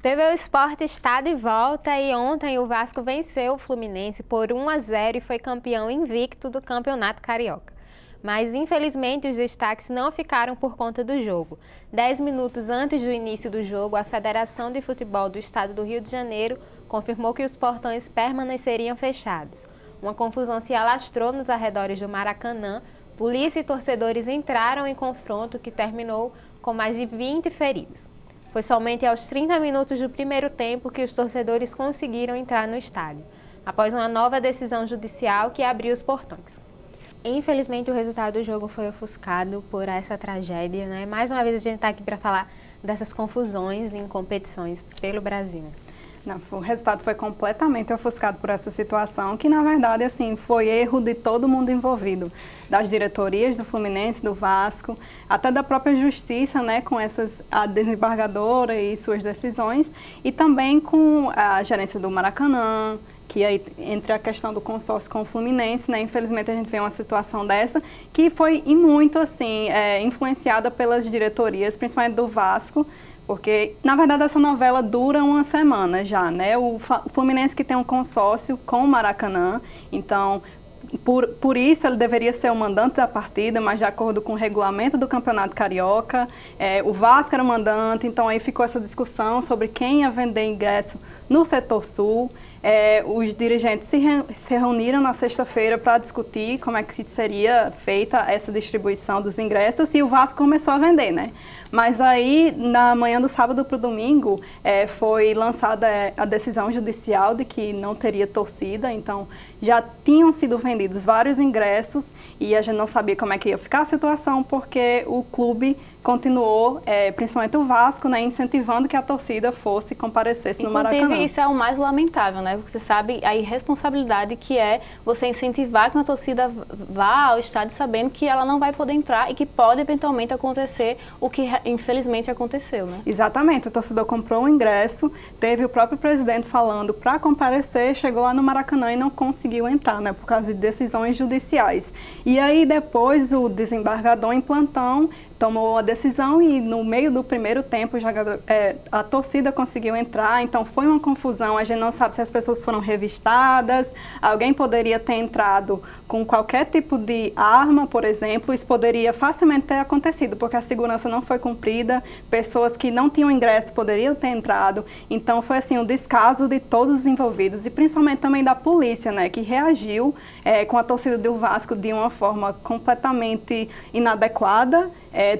TV Sport está de volta e ontem o Vasco venceu o Fluminense por 1-0 e foi campeão invicto do Campeonato Carioca. Mas infelizmente os destaques não ficaram por conta do jogo. 10 minutos antes do início do jogo, a Federação de Futebol do Estado do Rio de Janeiro confirmou que os portões permaneceriam fechados. Uma confusão se alastrou nos arredores do Maracanã. Polícia e torcedores entraram em confronto que terminou com mais de 20 feridos. Foi somente aos 30 minutos do primeiro tempo que os torcedores conseguiram entrar no estádio, após uma nova decisão judicial que abriu os portões. Infelizmente, o resultado do jogo foi ofuscado por essa tragédia, né? Mais uma vez, a gente está aqui para falar dessas confusões em competições pelo Brasil. Não, o resultado foi completamente ofuscado por essa situação, que na verdade assim, foi erro de todo mundo envolvido, das diretorias do Fluminense, do Vasco, até da própria justiça, né, com a desembargadora e suas decisões, e também com a gerência do Maracanã, que aí entre a questão do consórcio com o Fluminense, né, infelizmente a gente vê uma situação dessa, que foi e muito assim, influenciada pelas diretorias, principalmente do Vasco, porque, na verdade, essa novela dura uma semana já, né? O Fluminense que tem um consórcio com o Maracanã, então, por isso ele deveria ser o mandante da partida, mas de acordo com o regulamento do Campeonato Carioca, o Vasco era o mandante, então aí ficou essa discussão sobre quem ia vender ingresso no setor sul. Os dirigentes se reuniram na sexta-feira para discutir como é que seria feita essa distribuição dos ingressos e o Vasco começou a vender, né? Mas aí, na manhã do sábado para o domingo, foi lançada a decisão judicial de que não teria torcida, então já tinham sido vendidos vários ingressos e a gente não sabia como é que ia ficar a situação porque o clube continuou, principalmente o Vasco, né, incentivando que a torcida fosse comparecesse no Maracanã. Inclusive, isso é o mais lamentável, né? Porque você sabe a irresponsabilidade que é você incentivar que uma torcida vá ao estádio sabendo que ela não vai poder entrar e que pode eventualmente acontecer o que infelizmente aconteceu, né? Exatamente, o torcedor comprou um ingresso, teve o próprio presidente falando para comparecer, chegou lá no Maracanã e não conseguiu entrar, né, por causa de decisões judiciais. E aí depois o desembargador em plantão tomou a decisão e no meio do primeiro tempo a torcida conseguiu entrar, então foi uma confusão, a gente não sabe se as pessoas foram revistadas, alguém poderia ter entrado com qualquer tipo de arma, por exemplo, isso poderia facilmente ter acontecido, porque a segurança não foi cumprida, pessoas que não tinham ingresso poderiam ter entrado, então foi assim um descaso de todos os envolvidos e principalmente também da polícia, né, que reagiu com a torcida do Vasco de uma forma completamente inadequada.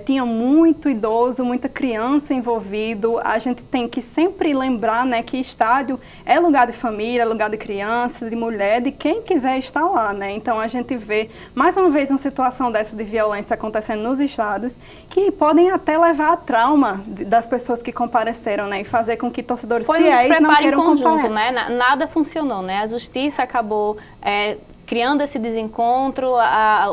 Tinha muito idoso, muita criança envolvido. A gente tem que sempre lembrar, né, que estádio é lugar de família, é lugar de criança, de mulher, de quem quiser estar lá, né? Então a gente vê mais uma vez uma situação dessa de violência acontecendo nos estádios que podem até levar a trauma das pessoas que compareceram, né, e fazer com que torcedores fiéis não queiram conjunto, né? Nada funcionou, né? A justiça acabou criando esse desencontro,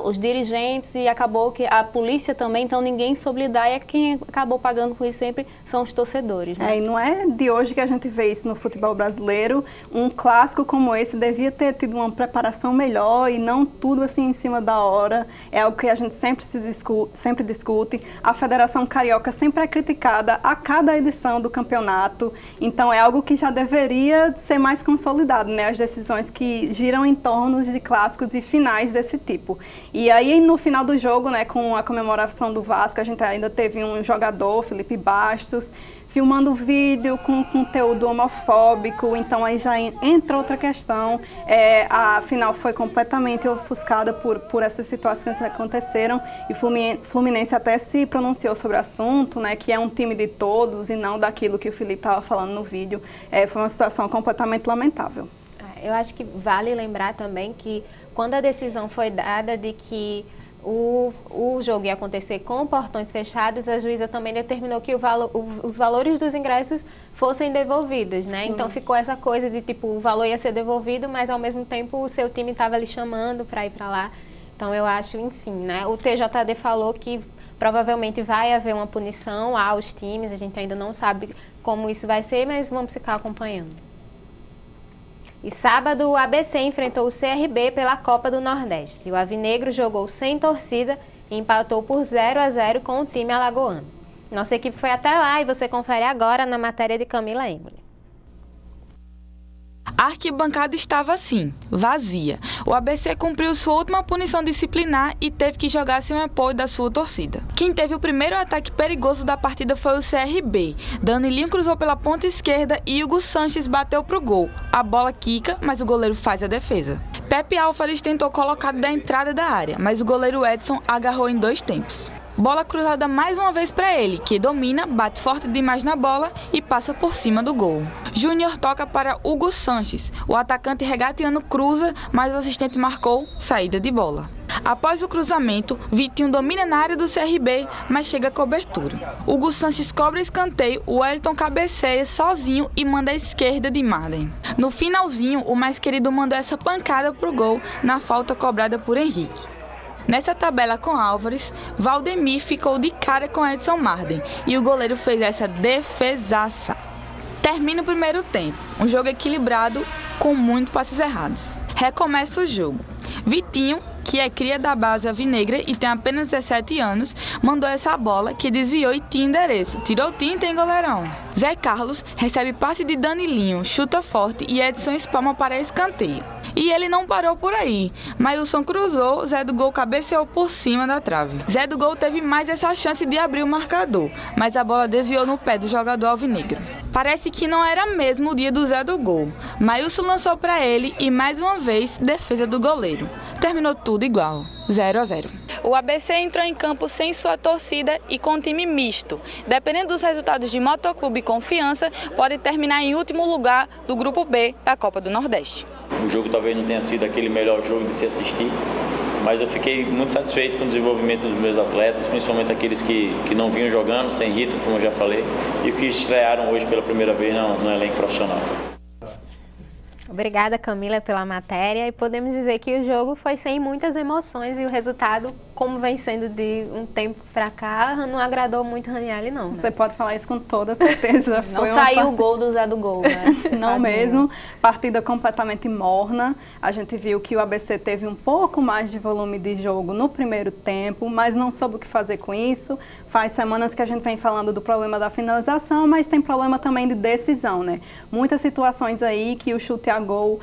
os dirigentes, e acabou que a polícia também, então ninguém soube lidar, e quem acabou pagando com isso sempre são os torcedores, né? E não é de hoje que a gente vê isso no futebol brasileiro. Um clássico como esse devia ter tido uma preparação melhor e não tudo assim em cima da hora. É algo que a gente sempre discute. A Federação Carioca sempre é criticada a cada edição do campeonato, então é algo que já deveria ser mais consolidado, né? As decisões que giram em torno de clássicos e finais desse tipo. E aí, no final do jogo, né, com a comemoração do Vasco, a gente ainda teve um jogador, Felipe Bastos, filmando vídeo com conteúdo homofóbico, então aí já entra outra questão. A final foi completamente ofuscada por essas situações que aconteceram e o Fluminense até se pronunciou sobre o assunto, né, que é um time de todos e não daquilo que o Felipe estava falando no vídeo. Foi uma situação completamente lamentável. Eu acho que vale lembrar também que quando a decisão foi dada de que o jogo ia acontecer com portões fechados, a juíza também determinou que os valores dos ingressos fossem devolvidos, né? Sim. Então ficou essa coisa de tipo, o valor ia ser devolvido, mas ao mesmo tempo o seu time estava lhe chamando para ir para lá. Então eu acho, enfim, né? O TJD falou que provavelmente vai haver uma punição aos times, a gente ainda não sabe como isso vai ser, mas vamos ficar acompanhando. E sábado o ABC enfrentou o CRB pela Copa do Nordeste. O Alvinegro jogou sem torcida e empatou por 0-0 com o time alagoano. Nossa equipe foi até lá e você confere agora na matéria de Camila Emily. A arquibancada estava assim, vazia. O ABC cumpriu sua última punição disciplinar e teve que jogar sem o apoio da sua torcida. Quem teve o primeiro ataque perigoso da partida foi o CRB. Danilinho cruzou pela ponta esquerda e Hugo Sanches bateu pro gol. A bola quica, mas o goleiro faz a defesa. Pepe Álvares tentou colocar da entrada da área, mas o goleiro Edson agarrou em 2 tempos. Bola cruzada mais uma vez para ele, que domina, bate forte demais na bola e passa por cima do gol. Júnior toca para Hugo Sanches. O atacante regatiano cruza, mas o assistente marcou saída de bola. Após o cruzamento, Vitinho domina na área do CRB, mas chega a cobertura. Hugo Sanches cobra escanteio, o Wellington cabeceia sozinho e manda à esquerda de Marden. No finalzinho, o mais querido mandou essa pancada pro gol na falta cobrada por Henrique. Nessa tabela com Álvares, Valdemir ficou de cara com Edson Marden e o goleiro fez essa defesaça. Termina o primeiro tempo, um jogo equilibrado com muitos passes errados. Recomeça o jogo. Vitinho, que é cria da base alvinegra e tem apenas 17 anos, mandou essa bola que desviou e tinha endereço. Tirou tinta, hein, goleirão? Zé Carlos recebe passe de Danilinho, chuta forte e Edson espalma para escanteio. E ele não parou por aí. Mailson cruzou, Zé do Gol cabeceou por cima da trave. Zé do Gol teve mais essa chance de abrir o marcador, mas a bola desviou no pé do jogador alvinegro. Parece que não era mesmo o dia do Zé do Gol. Mailson lançou para ele e mais uma vez defesa do goleiro. Terminou tudo igual, 0-0. O ABC entrou em campo sem sua torcida e com time misto. Dependendo dos resultados de Motoclube e Confiança, pode terminar em último lugar do Grupo B da Copa do Nordeste. O jogo talvez não tenha sido aquele melhor jogo de se assistir, mas eu fiquei muito satisfeito com o desenvolvimento dos meus atletas, principalmente aqueles que não vinham jogando sem ritmo, como eu já falei, e que estrearam hoje pela primeira vez no elenco profissional. Obrigada, Camila, pela matéria. E podemos dizer que o jogo foi sem muitas emoções e o resultado, como vem sendo de um tempo pra cá, não agradou muito Raniele, não. Né? Você pode falar isso com toda certeza. Não saiu o gol do Zé do Gol, né? Não mesmo. Partida completamente morna. A gente viu que o ABC teve um pouco mais de volume de jogo no primeiro tempo, mas não soube o que fazer com isso. Faz semanas que a gente vem falando do problema da finalização, mas tem problema também de decisão, né? Muitas situações aí que o chute a gol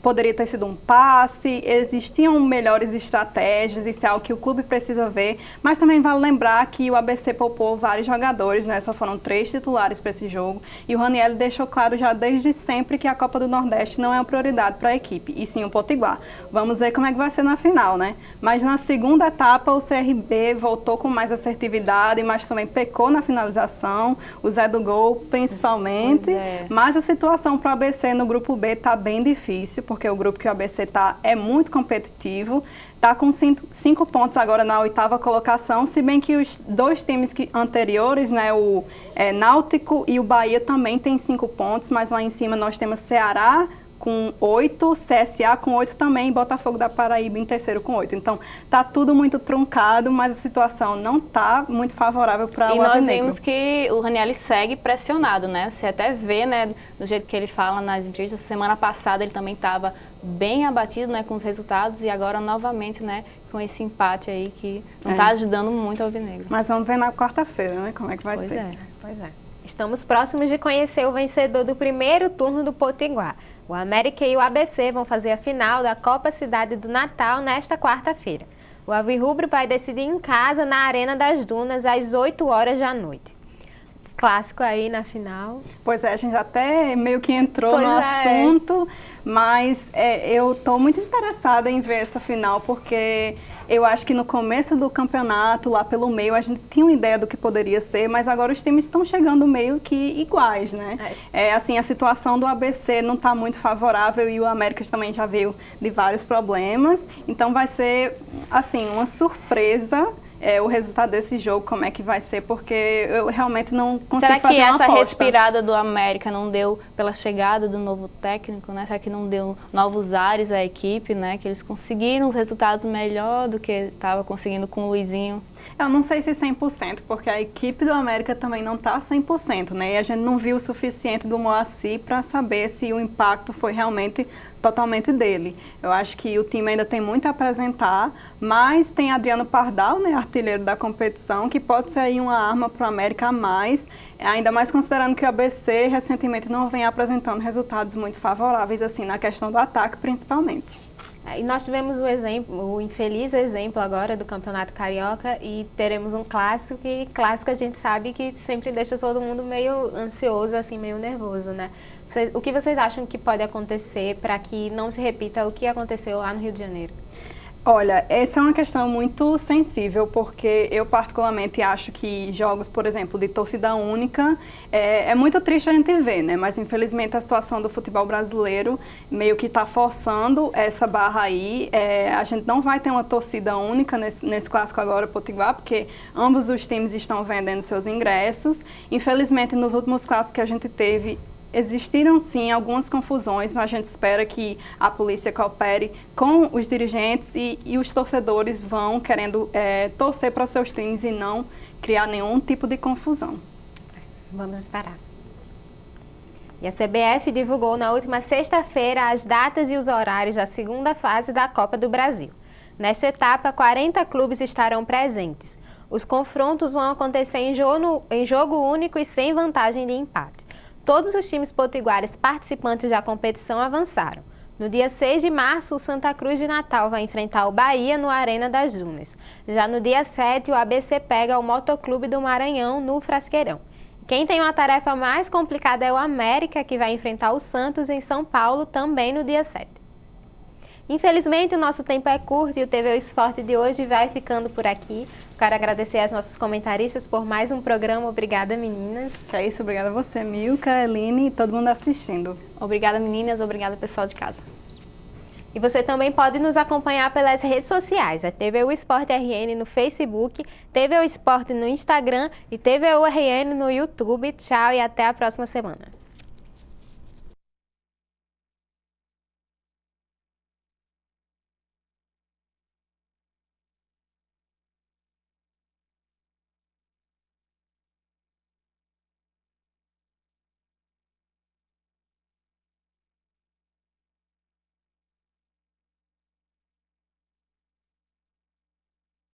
poderia ter sido um passe, existiam melhores estratégias, isso é algo que o clube precisa ver, mas também vale lembrar que o ABC poupou vários jogadores, né? Só foram 3 titulares para esse jogo, e o Raniele deixou claro já desde sempre que a Copa do Nordeste não é uma prioridade para a equipe, e sim o Potiguar. Vamos ver como é que vai ser na final, né? Mas na segunda etapa o CRB voltou com mais assertividade, mas também pecou na finalização, o Zé do Gol principalmente, mas a situação para o ABC no grupo B está bem difícil, porque o grupo que o ABC está é muito competitivo, está com 5 pontos agora na 8ª colocação, se bem que os 2 times anteriores, né, o Náutico e o Bahia também têm 5 pontos, mas lá em cima nós temos Ceará com 8, CSA com 8 também, e Botafogo da Paraíba em terceiro com 8. Então, está tudo muito truncado, mas a situação não está muito favorável para o alvinegro. E nós vimos que o Raniele segue pressionado, né? Você até vê, né, do jeito que ele fala nas entrevistas, semana passada ele também estava bem abatido, né, com os resultados, e agora novamente, né, com esse empate aí que não está ajudando muito o alvinegro. Mas vamos ver na quarta-feira, né, como é que vai ser. Pois é. Estamos próximos de conhecer o vencedor do primeiro turno do Potiguar. O América e o ABC vão fazer a final da Copa Cidade do Natal nesta quarta-feira. O Alvirrubro vai decidir em casa na Arena das Dunas às 8 horas da noite. Clássico aí na final. Pois é, a gente até meio que entrou no assunto, mas eu estou muito interessada em ver essa final, porque eu acho que no começo do campeonato, lá pelo meio, a gente tinha uma ideia do que poderia ser, mas agora os times estão chegando meio que iguais, né? Assim, a situação do ABC não está muito favorável e o América também já veio de vários problemas, então vai ser, assim, uma surpresa o resultado desse jogo, como é que vai ser, porque eu realmente não consigo fazer uma aposta. Será que essa respirada do América não deu pela chegada do novo técnico, né? Será que não deu novos ares à equipe, né? Que eles conseguiram resultados melhor do que estava conseguindo com o Luizinho? Eu não sei se 100%, porque a equipe do América também não está 100%, né? E a gente não viu o suficiente do Moacir para saber se o impacto foi realmente totalmente dele. Eu acho que o time ainda tem muito a apresentar, mas tem Adriano Pardal, né, artilheiro da competição, que pode ser aí uma arma para o América a mais, ainda mais considerando que o ABC recentemente não vem apresentando resultados muito favoráveis, assim, na questão do ataque, principalmente. E nós tivemos o infeliz exemplo agora do Campeonato Carioca e teremos um clássico, e clássico a gente sabe que sempre deixa todo mundo meio ansioso, assim, meio nervoso, né? O que vocês acham que pode acontecer para que não se repita o que aconteceu lá no Rio de Janeiro? Olha, essa é uma questão muito sensível, porque eu particularmente acho que jogos, por exemplo, de torcida única, é muito triste a gente ver, né? Mas infelizmente a situação do futebol brasileiro meio que está forçando essa barra aí. A gente não vai ter uma torcida única nesse clássico agora potiguar, porque ambos os times estão vendendo seus ingressos. Infelizmente, nos últimos clássicos que a gente teve, existiram sim algumas confusões, mas a gente espera que a polícia coopere com os dirigentes e os torcedores vão querendo torcer para os seus times e não criar nenhum tipo de confusão. Vamos esperar. E a CBF divulgou na última sexta-feira as datas e os horários da segunda fase da Copa do Brasil. Nesta etapa, 40 clubes estarão presentes. Os confrontos vão acontecer em jogo único e sem vantagem de empate. Todos os times potiguares participantes da competição avançaram. No dia 6 de março, o Santa Cruz de Natal vai enfrentar o Bahia no Arena das Dunas. Já no dia 7, o ABC pega o Motoclube do Maranhão no Frasqueirão. Quem tem uma tarefa mais complicada é o América, que vai enfrentar o Santos em São Paulo também no dia 7. Infelizmente, o nosso tempo é curto e o TV Esporte de hoje vai ficando por aqui. Quero agradecer às nossas comentaristas por mais um programa. Obrigada, meninas. Que é isso, obrigada a você, Milka, Eline e todo mundo assistindo. Obrigada, meninas. Obrigada, pessoal de casa. E você também pode nos acompanhar pelas redes sociais. A TV Esporte RN no Facebook, TV Esporte no Instagram e TV RN no YouTube. Tchau e até a próxima semana.